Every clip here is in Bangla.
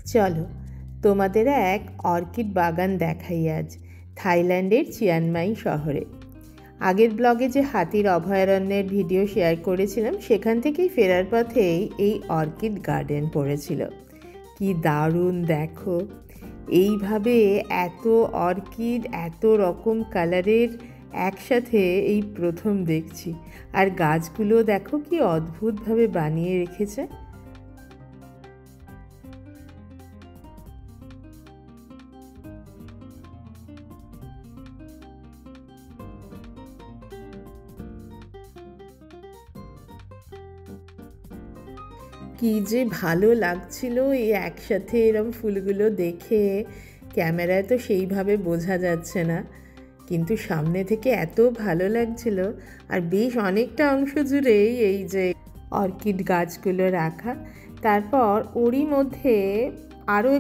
চলো তোমাদের এক অর্কিড বাগান দেখাই আজ থাইল্যান্ডের চিয়াংমাই শহরে। আগের ব্লগে যে হাতির অভয়ারণ্যের ভিডিও শেয়ার করেছিলাম সেখান থেকেই ফেরার পথেই এই অর্কিড গার্ডেন পড়েছিল। কি দারুণ দেখো, এইভাবে এত অর্কিড এত রকম কালারের একসাথে এই প্রথম দেখছি। আর গাছগুলো দেখো কি অদ্ভুতভাবে বানিয়ে রেখেছে। কি যে ভালো লাগছিল এই একসাথে এরম ফুলগুলো দেখে। ক্যামেরায় তো সেইভাবে বোঝা যাচ্ছে না, কিন্তু সামনে থেকে এত ভালো লাগছিল। আর বেশ অনেকটা অংশ জুড়েই এই যে অর্কিড গাছগুলো রাখা। তারপর ওরই মধ্যে আরও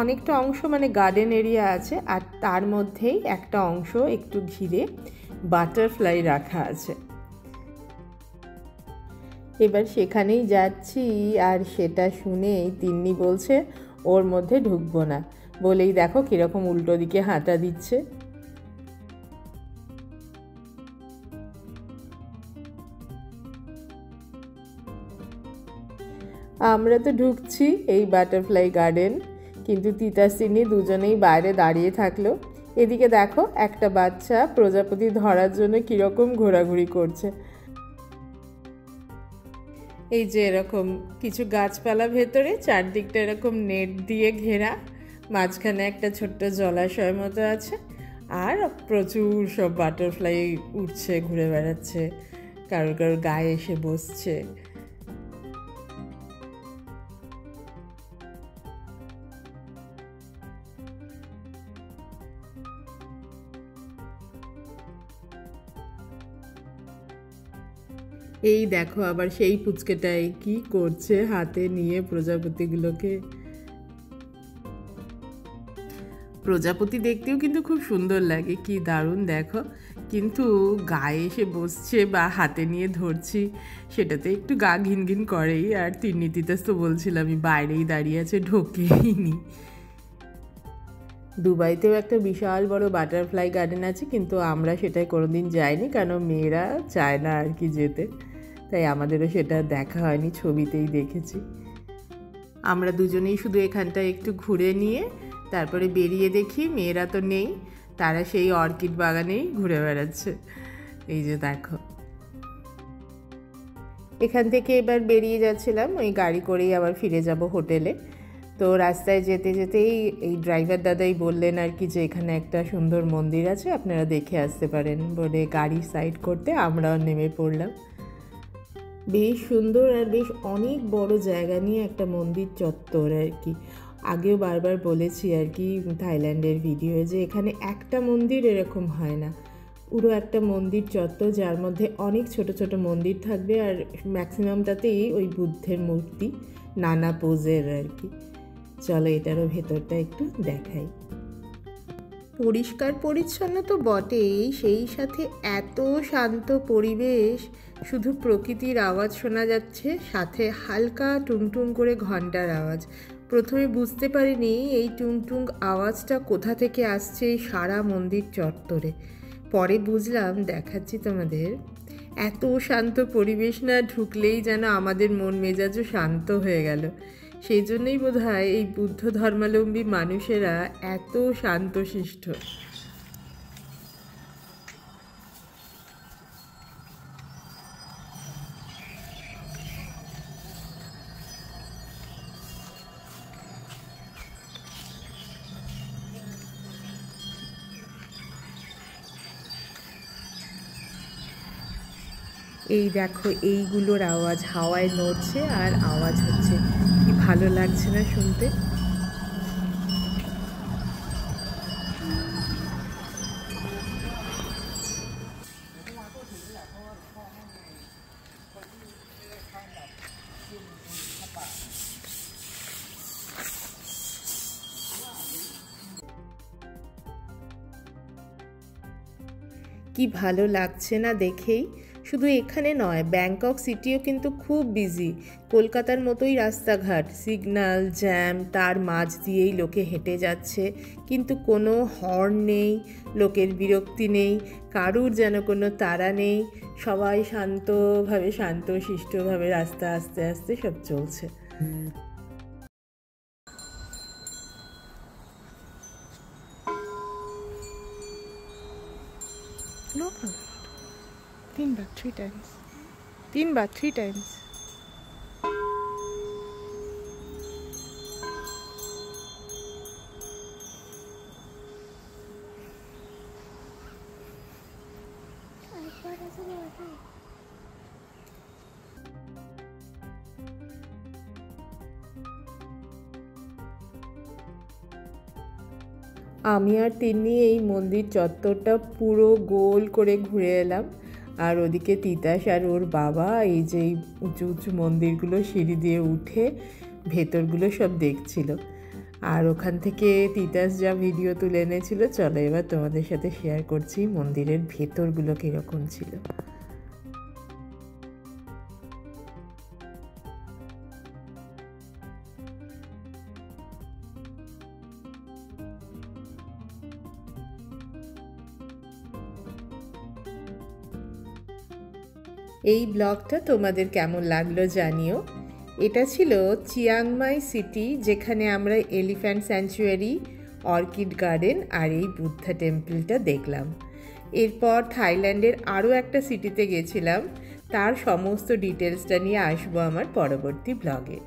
অনেকটা অংশ মানে গার্ডেন এরিয়া আছে, আর তার মধ্যেই একটা অংশ একটু ঘিরে বাটারফ্লাই রাখা আছে। এবার সেখানেই যাচ্ছি, আর সেটা শুনেই তিন্নি বলছে ওর মধ্যে ঢুকবো না, বলেই দেখো কীরকম উল্টো দিকে হাঁটা দিচ্ছে। আমরা তো ঢুকছি এই বাটারফ্লাই গার্ডেন, কিন্তু তিতাস-তিন্নি দুজনেই বাইরে দাঁড়িয়ে থাকলো। এদিকে দেখো একটা বাচ্চা প্রজাপতি ধরার জন্য কীরকম ঘোরাঘুরি করছে। এই যে এরকম কিছু গাছপালা ভেতরে, চারদিকটা এরকম নেট দিয়ে ঘেরা, মাঝখানে একটা ছোট্ট জলাশয় মতো আছে, আর প্রচুর সব বাটারফ্লাই উঠছে, ঘুরে বেড়াচ্ছে, কারোর কারোর গায়ে এসে বসছে। এই দেখো আবার সেই পুচকেটাই কি করছে হাতে নিয়ে প্রজাপতিগুলোকে। প্রজাপতি দেখতেও কিন্তু খুব সুন্দর লাগে, কি দারুণ দেখো, কিন্তু গায়ে এসে বসছে বা হাতে নিয়ে ধরছি সেটাতে একটু গা ঘিন ঘিন করেই। আর তিন্নি তিতাস তো বলছিলাম আমি বাইরেই দাঁড়িয়ে আছে, ঢোকেইনি। দুবাইতেও একটা বিশাল বড় বাটারফ্লাই গার্ডেন আছে, কিন্তু আমরা সেটাই কোনোদিন যাইনি, কারণ মেয়েরা চায় না আর কি যেতে, তাই আমাদেরও সেটা দেখা হয়নি, ছবিতেই দেখেছি। আমরা দুজনেই শুধু এখানটা একটু ঘুরে নিয়ে তারপরে বেরিয়ে দেখি মেয়েরা তো নেই, তারা সেই অর্কিড বাগানেই ঘুরে বেড়াচ্ছে। এই যে দেখো, এখান থেকে এবার বেরিয়ে যাচ্ছিলাম, ওই গাড়ি করেই আবার ফিরে যাব হোটেলে। তো রাস্তায় যেতে যেতেই এই ড্রাইভার দাদাই বললেন আর কি যে এখানে একটা সুন্দর মন্দির আছে, আপনারা দেখে আসতে পারেন, বলে গাড়ি সাইড করতে আমরাও নেমে পড়লাম। বেশ সুন্দর আর বেশ অনেক বড় জায়গা নিয়ে একটা মন্দির চত্বর আর কি। আগেও বারবার বলেছি আর কি থাইল্যান্ডের ভিডিও, যে এখানে একটা মন্দির এরকম হয় না, পুরো একটা মন্দির চত্বর, যার মধ্যে অনেক ছোট ছোট মন্দির থাকবে, আর ম্যাক্সিমামটাতেই ওই বুদ্ধের মূর্তি নানা পোজের আর কি। চলো এটারও ভেতরটা একটু দেখাই। পরিষ্কার পরিচ্ছন্ন তো বটেই, সেই সাথে এত শান্ত পরিবেশ, শুধু প্রকৃতির আওয়াজ শোনা যাচ্ছে, সাথে হালকা টুংটুং করে ঘন্টার আওয়াজ। প্রথমে বুঝতে পারিনি এই টুংটুং আওয়াজটা কোথা থেকে আসছে সারা মন্দির চত্বরে, পরে বুঝলাম, দেখাচ্ছি তোমাদের। এত শান্ত পরিবেশ না, ঢুকলেই যেন আমাদের মন মেজাজও শান্ত হয়ে গেল। সেই জন্যই বোধহয় এই বুদ্ধ ধর্মাবলম্বী মানুষেরা এত শান্তশিষ্ট। এই দেখো এইগুলোর আওয়াজ হাওয়ায় নড়ছে আর আওয়াজ হচ্ছে, কি ভালো লাগছে না শুনতে। কি ভালো লাগছে না দেখেই। শুধু এখানে নয়, ব্যাংকক সিটিও কিন্তু খুব বিজি। কলকাতার মতোই রাস্তাঘাট, সিগন্যাল, জ্যাম, তার মাঝ দিয়েই লোকে হেঁটে যাচ্ছে, কিন্তু কোনো হর্ন নেই, লোকের বিরক্তি নেই, কারুর যেন কোনো তাড়া নেই। সবাই শান্তভাবে, শান্তশিষ্টভাবে রাস্তা আস্তে আস্তে সব চলছে। No problem. 3 বার 3 times. 3 বার 3 times. আমি আর তিন্নি এই মন্দির চত্বরটা পুরো গোল করে ঘুরে এলাম। আর ওদিকে তিতাস আর ওর বাবা এই যে উঁচু উঁচু মন্দিরগুলো সিঁড়ি দিয়ে উঠে ভেতরগুলো সব দেখছিল। আর ওখান থেকে তিতাস যা ভিডিও তুলে এনেছিল, চলো এবার তোমাদের সাথে শেয়ার করছি মন্দিরের ভেতরগুলো কীরকম ছিল। এই ব্লগটা তোমাদের কেমন লাগলো জানিও। এটা ছিল চিয়াংমাই সিটি, যেখানে আমরা এলিফ্যান্ট স্যাংচুয়ারি, অর্কিড গার্ডেন আর এই বুদ্ধা টেম্পলটা দেখলাম। এরপর থাইল্যান্ডের আরও একটা সিটিতে গেছিলাম, তার সমস্ত ডিটেলসটা নিয়ে আসবো আমার পরবর্তী ব্লগে।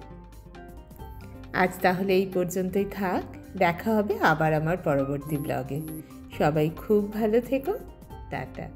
আজ তাহলে এই পর্যন্তই থাক, দেখা হবে আবার আমার পরবর্তী ব্লগে। সবাই খুব ভালো থেকো, টাটা।